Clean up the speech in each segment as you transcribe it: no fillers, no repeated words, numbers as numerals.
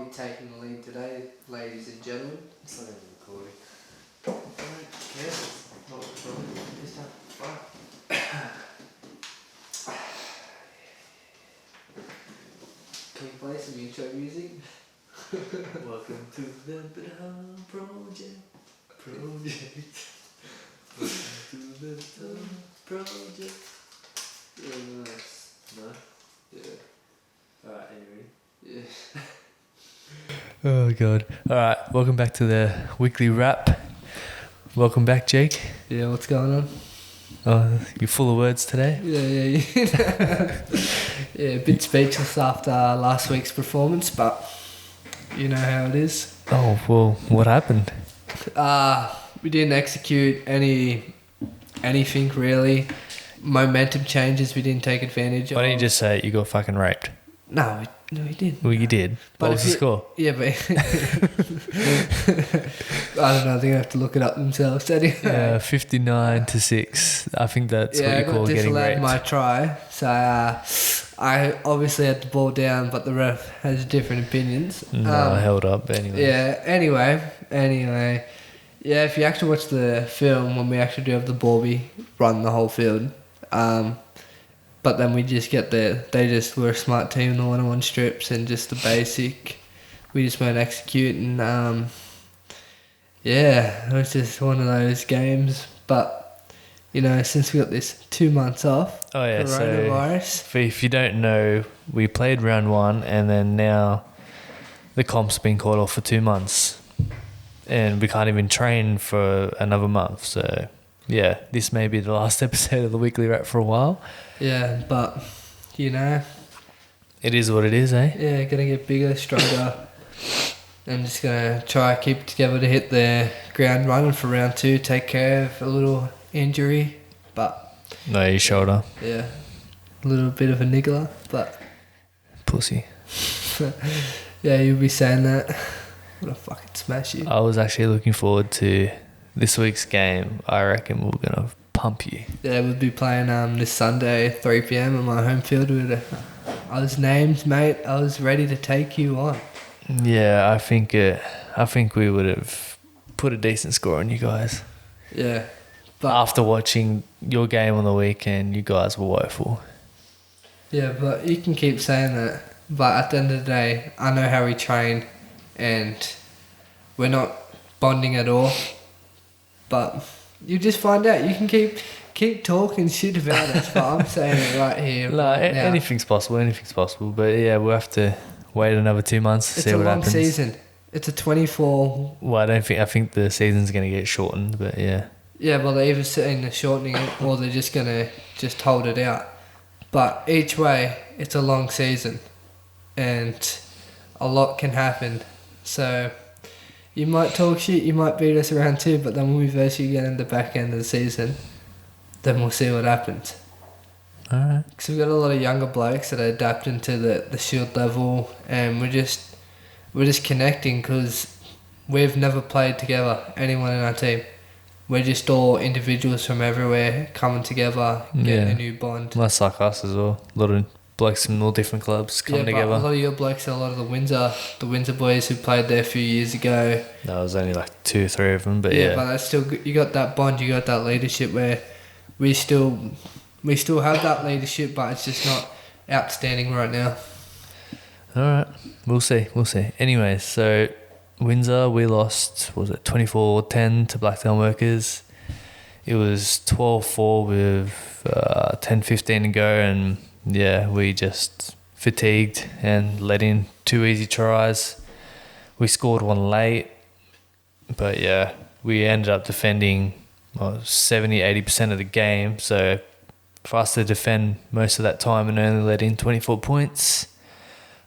be taking the lead today, ladies and gentlemen. It's not even recording. I don't care. It's not recording. Just have fun. Can we play some intro music? Welcome to the project. Welcome to the project. Yeah, nice. No? Yeah. Alright, are you ready? Yeah. Oh god. Alright, welcome back to the weekly wrap. Welcome back, Jake. Yeah, what's going on? Oh, you're full of words today? Yeah. Yeah, a bit speechless after last week's performance, but you know how it is. Oh, well, what happened? We didn't execute anything really. Momentum changes we didn't take advantage of. Why didn't you just say you got fucking raped? No, we didn't. Well, you did. But What was the score? Yeah, but I don't know. They're gonna have to look it up themselves. Anyway. 59-6. I think that's what you call getting disallowed raped. my try, so I obviously had the ball down, but the ref has different opinions. No, held up anyway. Yeah. Anyway. Yeah, if you actually watch the film, when we actually do have the ball, we run the whole field. But then we just get they just were a smart team in the one-on-one strips and just the basic. We just weren't executing. Yeah, it was just one of those games. But, you know, since we got this 2 months off, Oh yeah, coronavirus. So if you don't know, we played round 1 and then now the comp's been called off for 2 months. And we can't even train for another month. So yeah, this may be the last episode of the weekly wrap for a while. Yeah, but, you know. It is what it is, eh? Yeah, gonna get bigger, stronger. I'm just gonna try to keep it together to hit the ground running for round 2, take care of a little injury. But No, your shoulder. yeah, a little bit of a niggler, but Pussy. yeah, you'll be saying that. I'm gonna fucking smash you. I was actually looking forward to this week's game. I reckon we're going to pump you. Yeah, we'll be playing this Sunday, 3 p.m. on my home field. I was named, mate. I was ready to take you on. Yeah, I think we would have put a decent score on you guys. Yeah, but After watching your game on the weekend, you guys were woeful. yeah, but you can keep saying that. But at the end of the day, I know how we train, and we're not bonding at all. But you just find out. You can keep talking shit about us, but I'm saying it right here. No, right now. anything's possible. But yeah, we'll have to wait another 2 months to see what happens. It's a long season. It's a 24. Well, I think the season's going to get shortened, but yeah. Yeah, well, they're either sitting there shortening it or they're just going to just hold it out. But each way, it's a long season and a lot can happen. So you might talk shit, you might beat us around 2, but then when we verse you again in the back end of the season, then we'll see what happens. Alright. Because we've got a lot of younger blokes that are adapting to the shield level, and we're just connecting because we've never played together, anyone in our team. We're just all individuals from everywhere coming together, getting a new bond. That's like us as well. A lot of blokes from all different clubs coming together. A lot of your blokes are a lot of the Windsor boys who played there a few years ago. No, it was only like 2 or 3 of them, but Yeah, but that's still good. You got that bond, you got that leadership where we still have that leadership, but it's just not outstanding right now. Alright, we'll see. Anyways, so Windsor, we lost, 24-10 to Blacktown Workers. It was 12-4 with 10-15 to go, and yeah, we just fatigued and let in 2 easy tries. We scored 1 late, but yeah, we ended up defending 70-80% of the game, so for us to defend most of that time and only let in 24 points,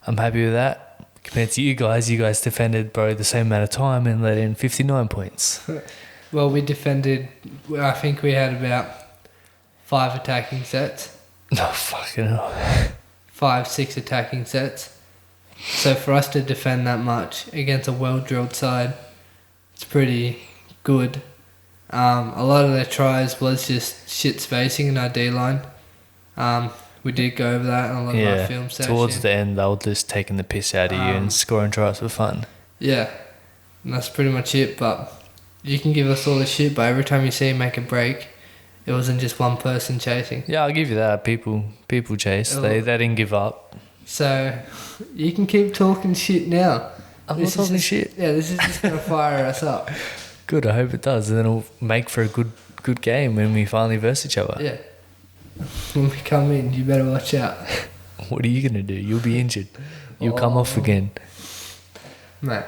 I'm happy with that. Compared to you guys defended the same amount of time and let in 59 points. Well, we defended, I think we had about 5 attacking sets. No, fucking hell. 5-6 attacking sets. So for us to defend that much against a well-drilled side, it's pretty good. A lot of their tries was just shit spacing in our D-line. We did go over that in a lot of our film session. Towards the end, they were just taking the piss out of you and scoring tries for fun. Yeah, and that's pretty much it. But you can give us all the shit, but every time you see him make a break, it wasn't just one person chasing. Yeah, I'll give you that. People chase. They didn't give up. So you can keep talking shit now. I'm not talking shit. Yeah, this is just gonna fire us up. Good. I hope it does, and then it'll make for a good game when we finally verse each other. Yeah. When we come in, you better watch out. What are you gonna do? You'll be injured. You'll come off again. Mate,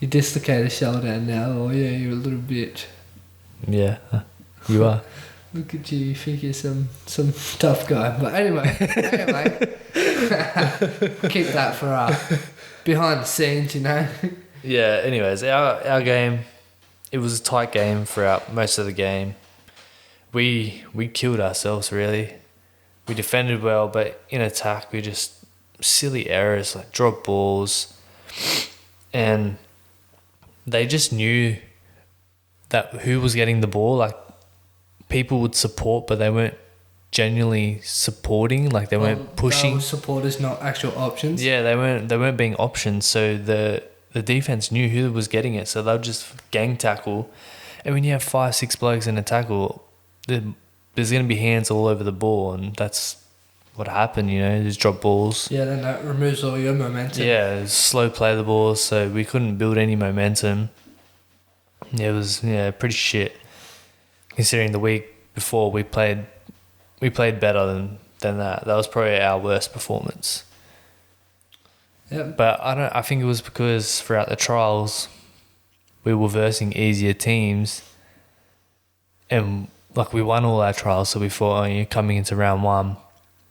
you dislocate a shoulder now. Oh yeah, you're a little bitch. Yeah, you are. Look at you. You think you're some tough guy. But anyway, keep that for behind the scenes, you know. Yeah. Anyways, our game, it was a tight game throughout most of the game. We killed ourselves really. We defended well, but in attack we just silly errors like drop balls, and they just knew that who was getting the ball. Like people would support, but they weren't genuinely supporting. Like they weren't pushing. Supporters, not actual options. Yeah, they weren't being options. So the defense knew who was getting it, so they'll just gang tackle. And when you have 5-6 blokes in a tackle, there's going to be hands all over the ball, and that's what happened, you know, just drop balls. Yeah, then that removes all your momentum. Yeah, slow play the balls, so we couldn't build any momentum. Yeah, it was pretty shit. Considering the week before we played better than that. That was probably our worst performance. Yeah. But I think it was because throughout the trials we were versing easier teams, and like we won all our trials, so we thought, coming into round one,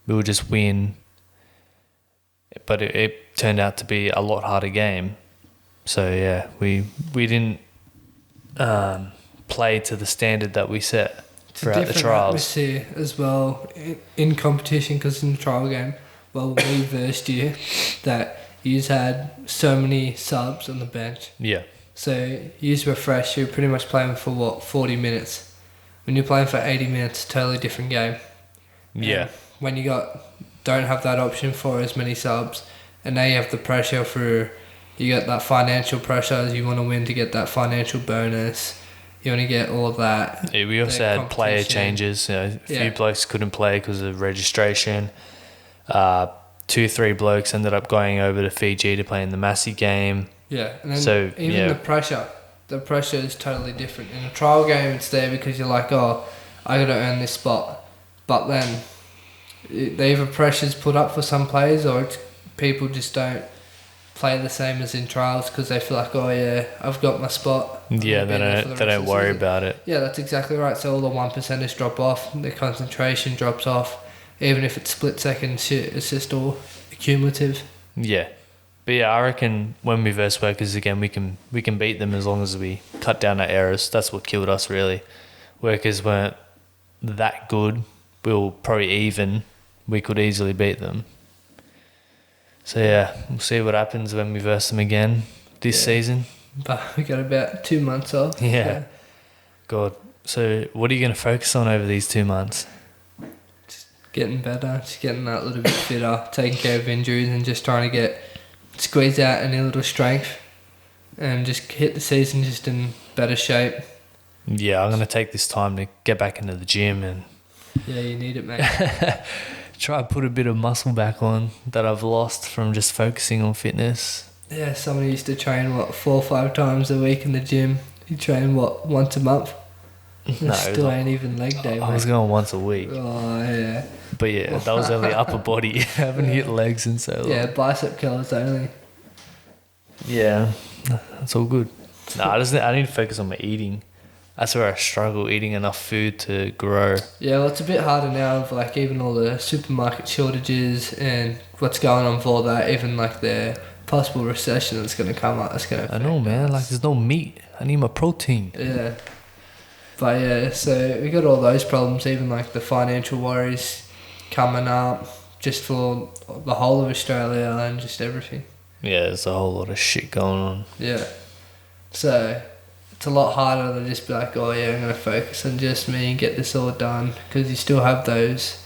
we would just win. But it turned out to be a lot harder game. So yeah, we didn't play to the standard that we set throughout the trials. Atmosphere as well in competition, because in the trial game, well, we versed you that you had so many subs on the bench. Yeah. So you were fresh. You're pretty much playing for 40 minutes. When you're playing for 80 minutes, totally different game. Yeah. When you don't have that option for as many subs, and now you have the pressure you got that financial pressure as you want to win to get that financial bonus. You want to get all of that. Yeah, we also had player changes. A few blokes couldn't play because of registration. 2-3 blokes ended up going over to Fiji to play in the Massey game. Yeah, and then the pressure is totally different. In a trial game, it's there because you're like, oh, I got to earn this spot. But then either pressure's put up for some players, or it's people just don't play the same as in trials because they feel like, oh yeah, I've got my spot. Yeah, they don't worry about it. Yeah, that's exactly right. So all the 1%ers drop off, their concentration drops off. Even if it's split second shit, it's just all cumulative. Yeah. But yeah, I reckon when we verse workers again, we can beat them as long as we cut down our errors. That's what killed us really. Workers weren't that good. We were probably even. We could easily beat them. So yeah, we'll see what happens when we verse them again this season. But we got about 2 months off. Yeah. God. So what are you going to focus on over these 2 months? Just getting better, just getting that little bit fitter, taking care of injuries, and just trying to squeeze out any little strength and just hit the season just in better shape. Yeah, I'm going to take this time to get back into the gym and... Yeah, you need it, mate. Try to put a bit of muscle back on that I've lost from just focusing on fitness. Yeah, someone used to train, 4 or 5 times a week in the gym. You train, once a month? No, still ain't even leg day, I was going once a week. Oh, yeah. But yeah, that was only upper body. I haven't hit legs in so long. Yeah, bicep curls only. Yeah, that's all good. No, I need to focus on my eating. That's where I struggle, eating enough food to grow. Yeah, well, it's a bit harder now with like even all the supermarket shortages and what's going on for that, even like the possible recession that's going to come up. That's going to. I know, man. Like, there's no meat. I need my protein. Yeah. But yeah, so we got all those problems, even like the financial worries coming up just for the whole of Australia and just everything. Yeah, there's a whole lot of shit going on. Yeah. So it's a lot harder to just be like, oh yeah, I'm going to focus on just me and get this all done, because you still have those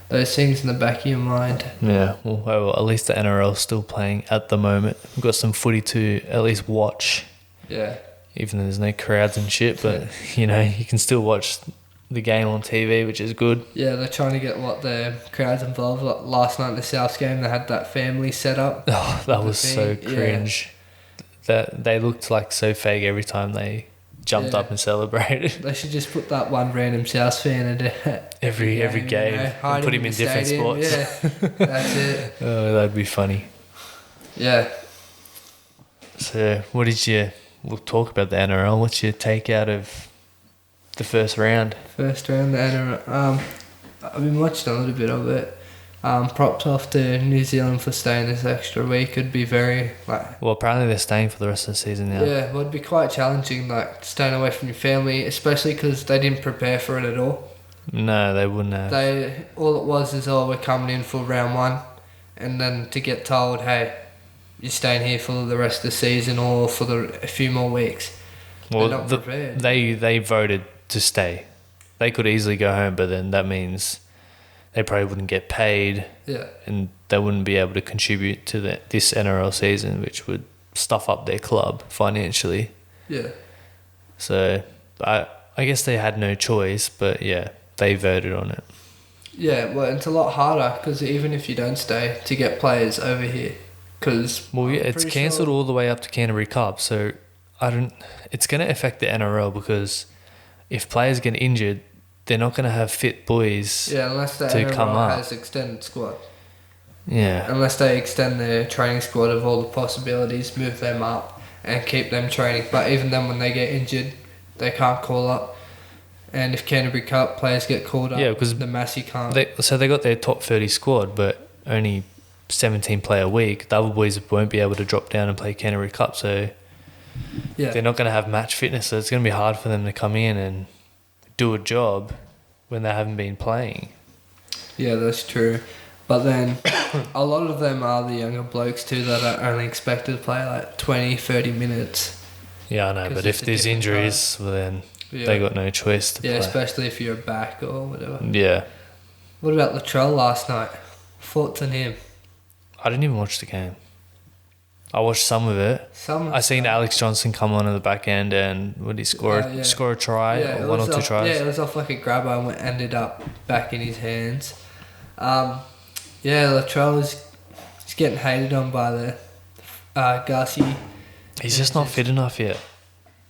those things in the back of your mind. Yeah, well, at least the NRL's still playing at the moment. We've got some footy to at least watch, Yeah. even though there's no crowds and shit. But, you know, you can still watch the game on TV, which is good. Yeah, they're trying to get the crowds involved. Like last night in the South game, they had that family set up. Oh, that was so thing. cringe. That they looked like so fake every time they jumped up and celebrated. They should just put that one random South fan at every game, you know, and put him in different stadium. spots. Yeah, that's it. Oh, that'd be funny. Yeah. So, we'll talk about the NRL. What's your take out of the first round? First round, the NRL. I've been watching a little bit of it. Props off to New Zealand for staying this extra week. It'd be very Well, apparently they're staying for the rest of the season now. Yeah, well, it'd be quite challenging, staying away from your family, especially because they didn't prepare for it at all. No, they wouldn't have. All it was is, we're coming in for round one, and then to get told, hey, you're staying here for the rest of the season or for a few more weeks. Well, they're not prepared. They voted to stay. They could easily go home, but then that means they probably wouldn't get paid. Yeah. And they wouldn't be able to contribute to this NRL season, which would stuff up their club financially. Yeah. So I guess they had no choice, but yeah, they voted on it. Yeah, well, it's a lot harder because even if you don't stay, to get players over here. It's cancelled all the way up to Canterbury Cup, so it's going to affect the NRL because if players get injured, they're not going to have fit boys unless the to NRL come up. has extended squad. Yeah. Unless they extend their training squad of all the possibilities, move them up and keep them training. But even then, when they get injured, they can't call up. And if Canterbury Cup players get called up, because the Massey can't. They got their top 30 squad, but only 17 play a week. The other boys won't be able to drop down and play Canterbury Cup, so they're not going to have match fitness. So it's going to be hard for them to come in and do a job when they haven't been playing. Yeah, that's true. But then a lot of them are the younger blokes too that are only expected to play 20, 30 minutes. Yeah, I know, but if there's injuries, well then they got no choice to play. Yeah, especially if you're back or whatever. Yeah. What about Latrell last night? Thoughts on him? I didn't even watch the game. I watched some of it. I seen Alex Johnson come on in the back end and would he score a try or one or two tries? Yeah, it was off like a grabber and ended up back in his hands. Latrell is getting hated on by the Garcia. He's just not fit enough yet.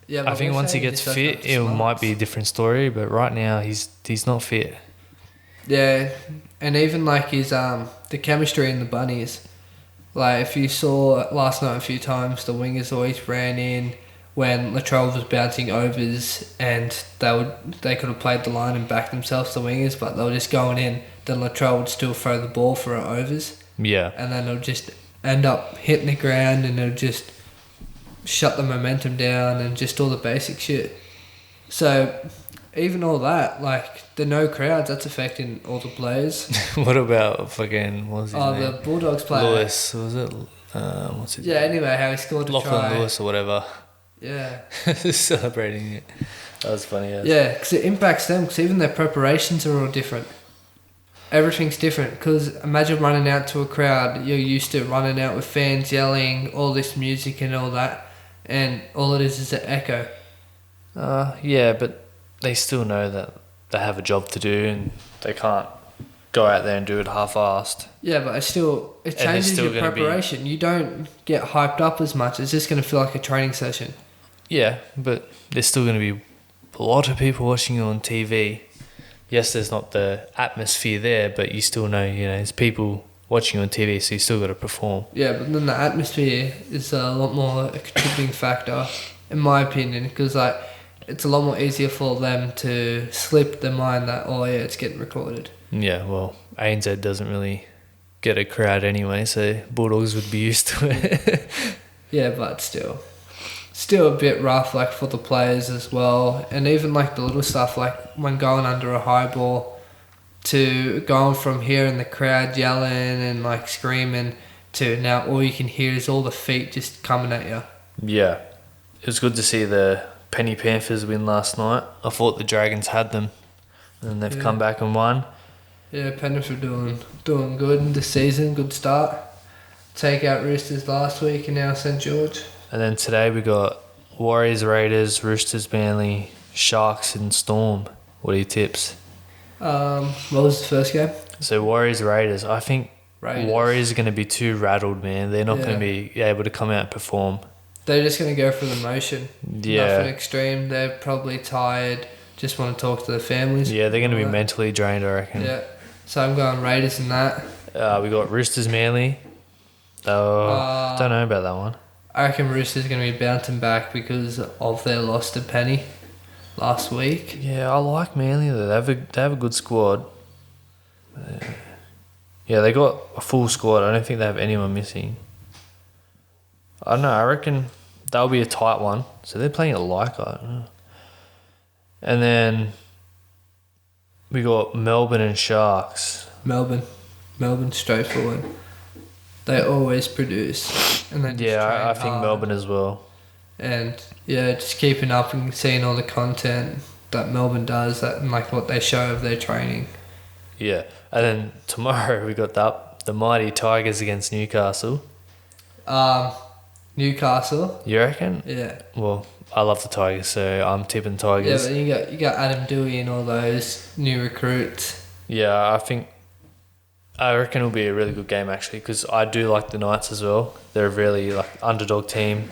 Yeah, I think once he gets fit, it might be a different story. But right now, he's not fit. Yeah, and even his the chemistry in the bunnies. If you saw last night a few times, the wingers always ran in when Latrell was bouncing overs, and they could have played the line and backed themselves, the wingers, but they were just going in. Then Latrell would still throw the ball for overs. Yeah. And then it'll just end up hitting the ground, and it'll just shut the momentum down and just all the basic shit. So even all that, the no crowds, that's affecting all the players. What about fucking, what was his name? The Bulldogs player. Lewis, was it? What's his name? Anyway, how he scored a Lachlan try. Lewis or whatever. Yeah. Celebrating it. That was funny. Yeah, because it impacts them, because even their preparations are all different. Everything's different, because imagine running out to a crowd. You're used to running out with fans yelling, all this music and all that, and all it is an echo. Yeah, but they still know that they have a job to do and they can't go out there and do it half-assed. Yeah, but it changes your preparation. You don't get hyped up as much. It's just going to feel like a training session. Yeah, but there's still going to be a lot of people watching you on TV. Yes, there's not the atmosphere there, but you still know, there's people watching you on TV, so you still got to perform. Yeah, but then the atmosphere is a lot more a contributing factor, in my opinion, because it's a lot more easier for them to slip their mind that, it's getting recorded. Yeah, well, ANZ doesn't really get a crowd anyway, so Bulldogs would be used to it. Yeah, but still a bit rough, for the players as well, and even the little stuff, when going under a high ball, to going from hearing the crowd yelling and screaming to now all you can hear is all the feet just coming at you. Yeah, it was good to see the Penny Panthers win last night. I thought the Dragons had them, and they've come back and won. Yeah, Penrith are doing good in the season. Good start. Take out Roosters last week and now St George. And then today we got Warriors, Raiders, Roosters, Manly, Sharks, and Storm. What are your tips? What was the first game? So Warriors, Raiders. I think Raiders. Warriors are going to be too rattled, man. They're not going to be able to come out and perform. They're just going to go for the motion. Yeah. Nothing extreme. They're probably tired. Just want to talk to their families. Yeah, they're going to be mentally drained, I reckon. Yeah. So I'm going Raiders in that. We got Roosters, Manly. Don't know about that one. I reckon Roosters going to be bouncing back because of their loss to Penny last week. Yeah, I like Manly though. They have a good squad. Yeah, they got a full squad. I don't think they have anyone missing. I don't know. I reckon that'll be a tight one. So they're playing it like I don't know. And then we got Melbourne and Sharks. Melbourne straightforward. They always produce. And they I think Melbourne as well. And yeah, just keeping up and seeing all the content that Melbourne does, that and like what they show of their training. Yeah, and then tomorrow we got the mighty Tigers against Newcastle. Newcastle. You reckon? Yeah. Well, I love the Tigers, so I'm tipping Tigers. Yeah, but you got Adam Dewey and all those new recruits. Yeah, I reckon it'll be a really good game actually, because I do like the Knights as well. They're a really like underdog team.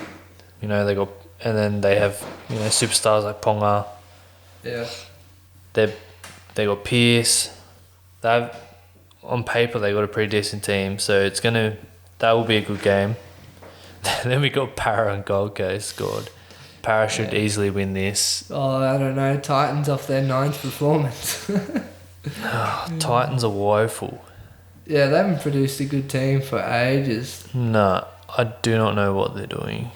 You know, and then they have superstars like Ponga. Yeah. They got Pearce. On paper they got a pretty decent team, so that will be a good game. Then we got Para and Gold Coast. God, Para should easily win this. Oh, I don't know. Titans off their 9th performance. Titans are woeful. Yeah, they haven't produced a good team for ages. No, I do not know what they're doing.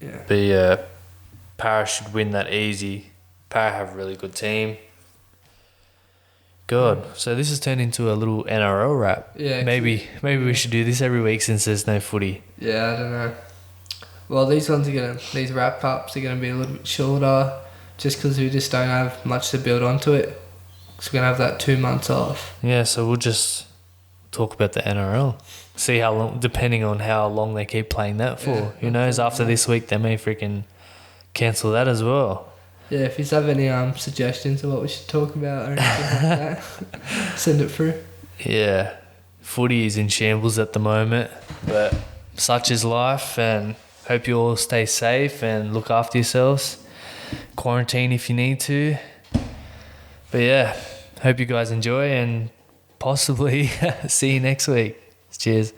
Yeah. But yeah, Para should win that easy. Para have a really good team. God, so this has turned into a little NRL wrap. Yeah. Maybe we should do this every week since there's no footy. Yeah, I don't know. Well, these wrap ups are gonna be a little bit shorter, just because we just don't have much to build onto it. So we're gonna have that 2 months off. Yeah, so we'll just talk about the NRL. See how long, depending on how long they keep playing that for. Yeah. Who knows? After this week, they may freaking cancel that as well. Yeah, if you have any suggestions of what we should talk about or anything like that, send it through. Yeah, footy is in shambles at the moment, but such is life, and hope you all stay safe and look after yourselves. Quarantine if you need to. But yeah, hope you guys enjoy and possibly see you next week. Cheers.